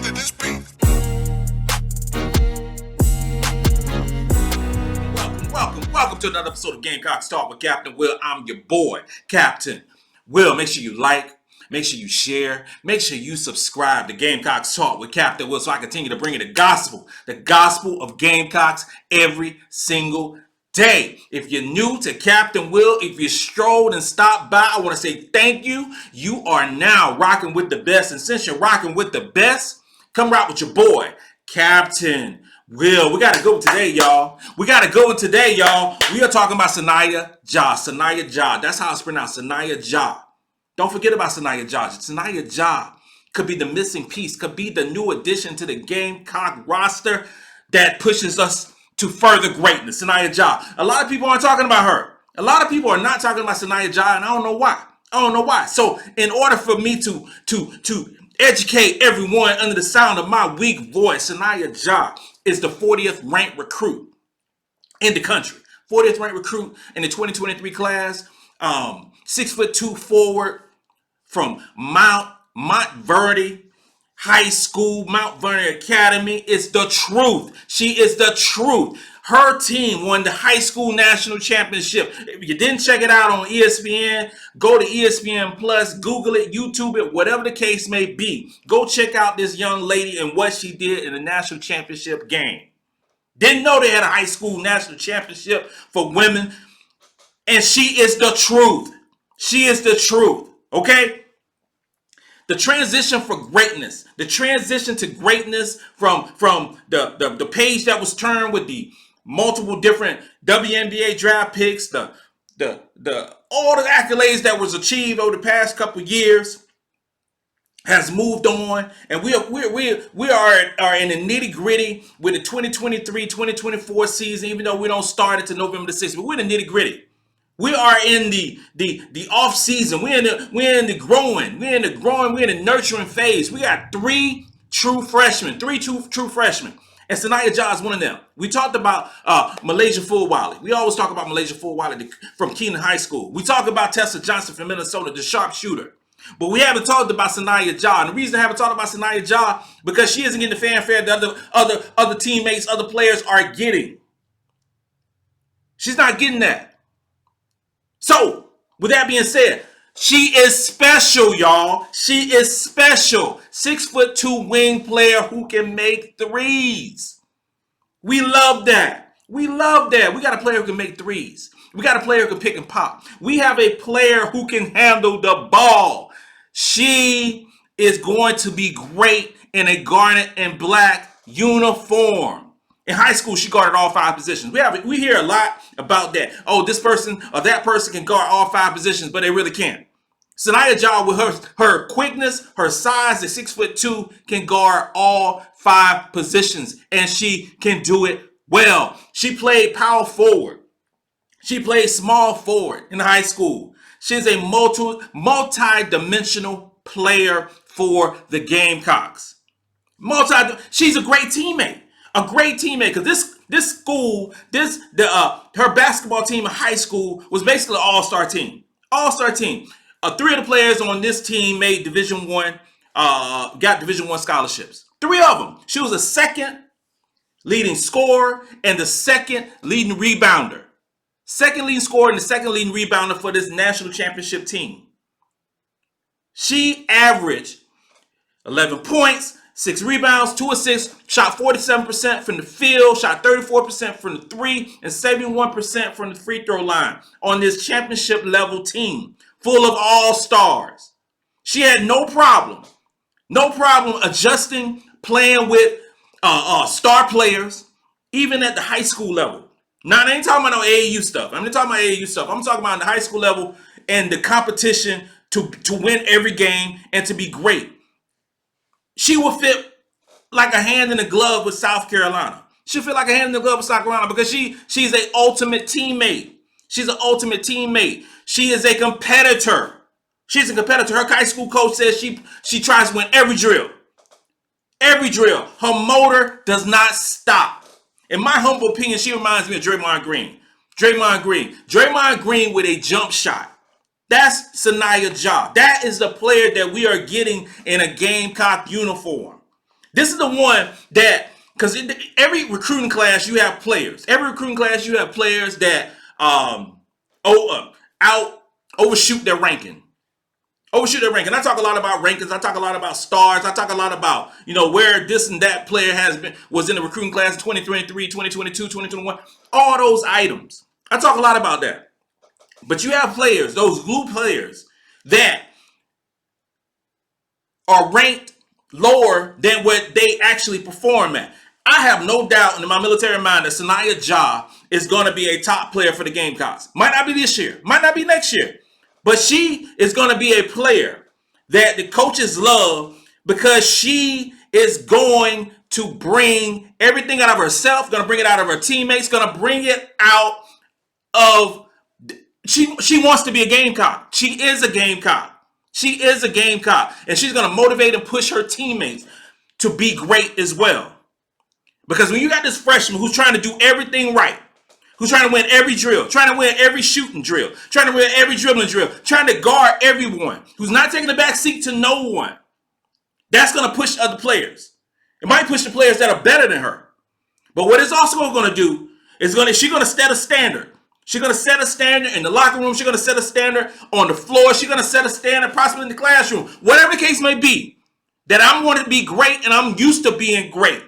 to this beat. Welcome to another episode of Gamecocks Talk with Captain Will. I'm your boy, Captain Will. Make sure you like, make sure you share, make sure you subscribe to Gamecocks Talk with Captain Will so I continue to bring you the gospel of Gamecocks every single day. If you're new to Captain Will, if you strolled and stopped by, I want to say thank you. You are now rocking with the best. And since you're rocking with the best, come rock with your boy, Captain Will. We got to go today, y'all. We are talking about Sahnya Jah. Sahnya Jah. That's how it's pronounced. Sahnya Jah. Don't forget about Sahnya Jah. Sahnya Jah could be the missing piece, could be the new addition to the Gamecock roster that pushes us to further greatness. Sahnya Jah. A lot of people aren't talking about her. A lot of people are not talking about Sahnya Jah, and I don't know why. So in order for me to educate everyone under the sound of my weak voice, Sahnya Jah is the 40th ranked recruit in the country. 40th ranked recruit in the 2023 class. 6'2" forward from Montverde High School, Montverde Academy. It's the truth. She is the truth. Her team won the high school national championship. If you didn't check it out on ESPN, go to ESPN Plus, Google it, YouTube it, whatever the case may be. Go check out this young lady and what she did in the national championship game. Didn't know they had a high school national championship for women. And she is the truth. She is the truth. Okay? The transition for greatness, the transition to greatness from the page that was turned with the multiple different WNBA draft picks, all the accolades that was achieved over the past couple years has moved on, and we are in the nitty gritty with the 2023-2024 season. Even though we don't start until November the 6th, but we're in the nitty gritty. We are in the off season. We're in the growing, we're in the nurturing phase. We got three true freshmen. And Sahnya Jah is one of them. We talked about Malaysia Fulwiley. We always talk about Malaysia Fulwiley from Keenan High School. We talk about Tessa Johnson from Minnesota, the sharpshooter. But we haven't talked about Sahnya Jah. And the reason I haven't talked about Sahnya Jah because she isn't getting the fanfare that other teammates, other players are getting. She's not getting that. So, with that being said, she is special, y'all. She is special. 6'2" wing player who can make threes. We love that. We got a player who can make threes. We got a player who can pick and pop. We have a player who can handle the ball. She is going to be great in a garnet and black uniform. In high school, she guarded all 5 positions. We hear a lot about that. Oh, this person or that person can guard all 5 positions, but they really can't. Sahnya Jah, with her quickness, her size at 6'2", can guard all 5 positions, and she can do it well. She played power forward. She played small forward in high school. She's a multi-dimensional player for the Gamecocks. She's a great teammate. Because this school, her basketball team in high school was basically an all-star team. 3 of the players on this team made got Division I scholarships. 3 of them. She was the second leading scorer and the second leading rebounder. Second leading scorer and the second leading rebounder for this national championship team. She averaged 11 points, 6 rebounds, 2 assists, shot 47% from the field, shot 34% from the 3, and 71% from the free throw line on this championship level team full of all-stars. She had no problem adjusting, playing with star players, even at the high school level. Now, I ain't talking about no AAU stuff. I'm not talking about AAU stuff. I'm talking about the high school level and the competition to win every game and to be great. She will fit like a hand in a glove with South Carolina. She'll fit like a hand in the glove with South Carolina because she's an ultimate teammate. She's an ultimate teammate. She is a competitor. She's a competitor. Her high school coach says she tries to win every drill. Every drill. Her motor does not stop. In my humble opinion, she reminds me of Draymond Green. Draymond Green with a jump shot. That's Sahnya Jah. That is the player that we are getting in a Gamecock uniform. This is the one that, because every recruiting class you have players. Every recruiting class you have players that out overshoot their ranking. Overshoot their ranking. I talk a lot about rankings. I talk a lot about stars. I talk a lot about, where this and that player was in the recruiting class in 2023, 2022, 2021. All those items. I talk a lot about that. But you have players, those glue players, that are ranked lower than what they actually perform at. I have no doubt in my military mind that Sahnya Jah is going to be a top player for the Gamecocks. Might not be this year, might not be next year, but she is going to be a player that the coaches love because she is going to bring everything out of herself, going to bring it out of her teammates, going to bring it out of. She wants to be a Gamecock. She is a Gamecock. She is a Gamecock, and she's going to motivate and push her teammates to be great as well. Because when you got this freshman who's trying to do everything right, who's trying to win every drill, trying to win every shooting drill, trying to win every dribbling drill, trying to guard everyone, who's not taking the back seat to no one, that's going to push other players. It might push the players that are better than her. But what it's also going to do is she's going to set a standard. She's going to set a standard in the locker room. She's going to set a standard on the floor. She's going to set a standard possibly in the classroom. Whatever the case may be, that I'm going to be great and I'm used to being great.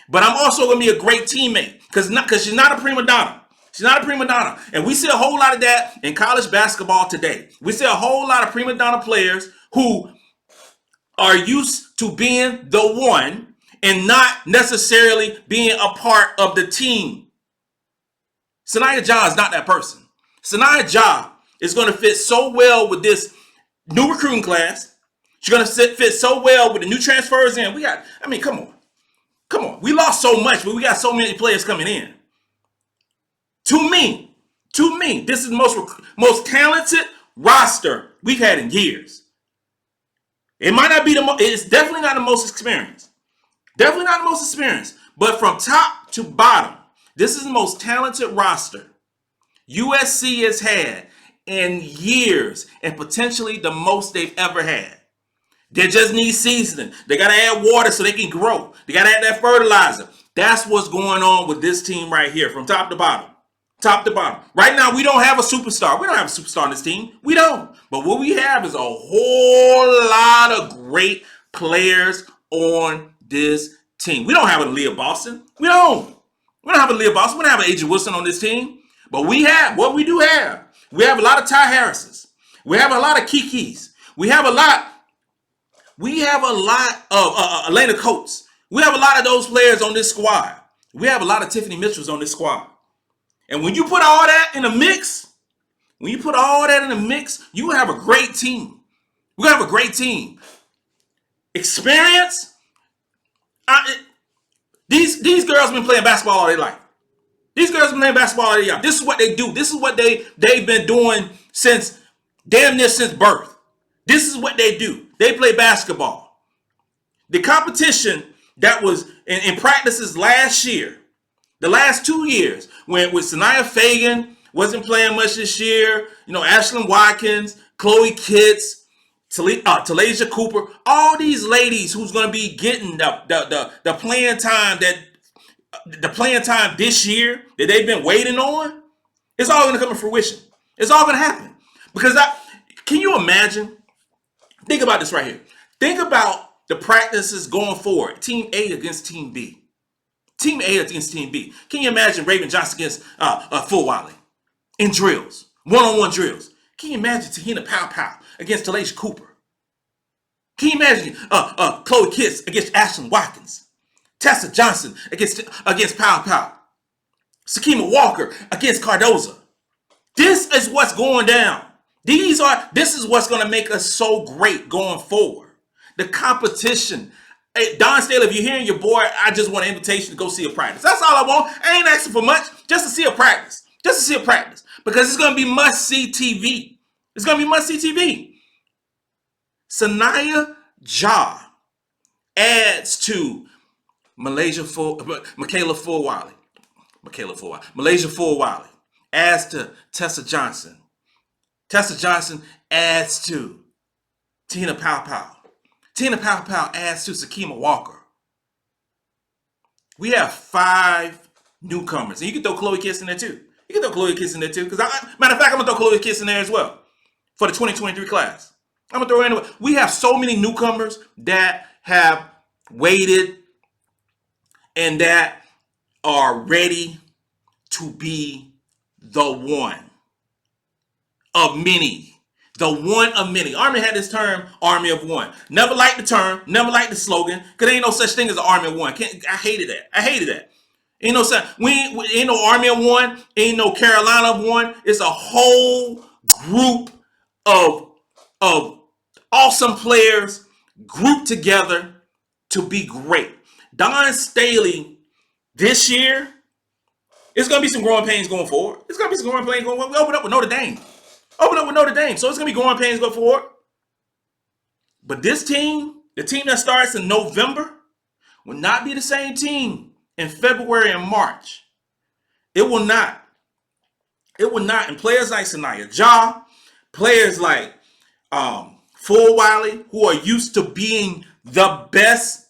But I'm also going to be a great teammate because she's not a prima donna. She's not a prima donna. And we see a whole lot of that in college basketball today. We see a whole lot of prima donna players who are used to being the one and not necessarily being a part of the team. Sahnya Jah is not that person. Sahnya Jah is going to fit so well with this new recruiting class. She's going to fit so well with the new transfers in. Come on. We lost so much, but we got so many players coming in. To me, this is the most talented roster we've had in years. It might not be it's definitely not the most experienced. Definitely not the most experienced. But from top to bottom, this is the most talented roster USC has had in years and potentially the most they've ever had. They just need seasoning. They got to add water so they can grow. They got to add that fertilizer. That's what's going on with this team right here from top to bottom. Top to bottom. Right now, we don't have a superstar. We don't have a superstar on this team. We don't. But what we have is a whole lot of great players on this team. We don't have an Aliyah Boston. We don't have a Aliyah Boston. We don't have an AJ Wilson on this team. But we have what we do have. We have a lot of Ty Harrises. We have a lot of Kikis. We have a lot of Elena Coates. We have a lot of those players on this squad. We have a lot of Tiffany Mitchells on this squad. And when you put all that in a mix, you have a great team. We have a great team. Experience. These girls have been playing basketball all their life. These girls have been playing basketball all their life. This is what they do. This is what they've been doing since damn near since birth. This is what they do. They play basketball. The competition that was in practices last year, the last 2 years, when with Sanaya Fagan wasn't playing much this year, Ashlyn Watkins, Chloe Kitts, Talasia Cooper, all these ladies who's going to be getting the playing time this year that they've been waiting on, it's all going to come to fruition. It's all going to happen. Because can you imagine? Think about this right here. Think about the practices going forward. Team A against Team B. Team A against Team B. Can you imagine Raven Johnson against Full Wiley in drills, one-on-one drills? Can you imagine Tahina Pow against Talasia Cooper? Can you imagine Chloe Kitts against Ashlyn Watkins? Tessa Johnson against Pow. Sakima Walker against Cardoza. This is what's going down. This is what's going to make us so great going forward. The competition. Hey, Don Staley, if you're hearing your boy, I just want an invitation to go see a practice. That's all I want. I ain't asking for much. Just to see a practice. Because it's going to be must-see TV. It's going to be must-see TV. Sahnya Jah adds to Malaysia Full Wiley. Adds to Tessa Johnson. Tessa Johnson adds to Tina Pow. Tina Pow adds to Sakima Walker. We have 5 newcomers. And you can throw Chloe Kiss in there too. You can throw Chloe Kiss in there too. Because matter of fact, I'm going to throw Chloe Kiss in there as well for the 2023 class. I'm going to throw her in. We have so many newcomers that have waited and that are ready to be the one of many. The one of many. Army had this term, Army of One. Never liked the term, never liked the slogan, because there ain't no such thing as an Army of One. I hated that. Ain't no such. Ain't no Army of One, ain't no Carolina of One. It's a whole group of awesome players grouped together to be great. Don Staley this year, it's going to be some growing pains going forward. It's going to be some growing pains going forward. We open up with Notre Dame. So it's going to be growing pains going forward. But this team, the team that starts in November, will not be the same team in February and March. It will not. And players like Sahnya Jah, players like Full Wiley, who are used to being the best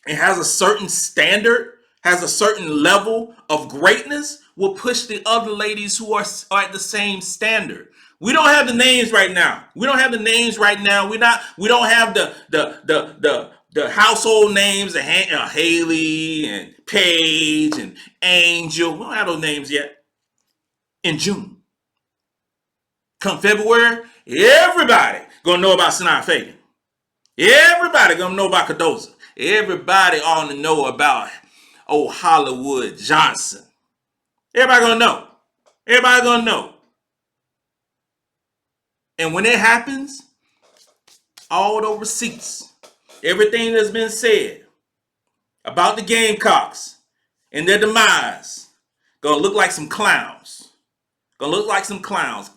and has a certain standard, has a certain level of greatness, will push the other ladies who are at the same standard. We don't have the names right now. We don't have the household names of Haley and Paige and Angel. We don't have those names yet. In June. Come February, everybody gonna know about Sinai Fagan. Everybody gonna know about Cardoza. Everybody ought to know about old Hollywood Johnson. Everybody gonna know. And when it happens, all the receipts, everything that's been said about the Gamecocks and their demise, gonna look like some clowns. And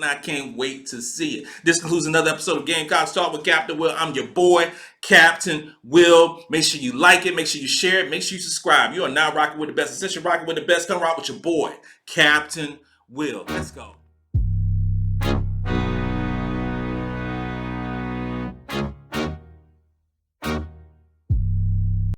I can't wait to see it. This concludes another episode of Gamecocks Talk with Captain Will. I'm your boy, Captain Will. Make sure you like it. Make sure you share it. Make sure you subscribe. You are now rocking with the best. Since you're rocking with the best, come rock with your boy, Captain Will. Let's go.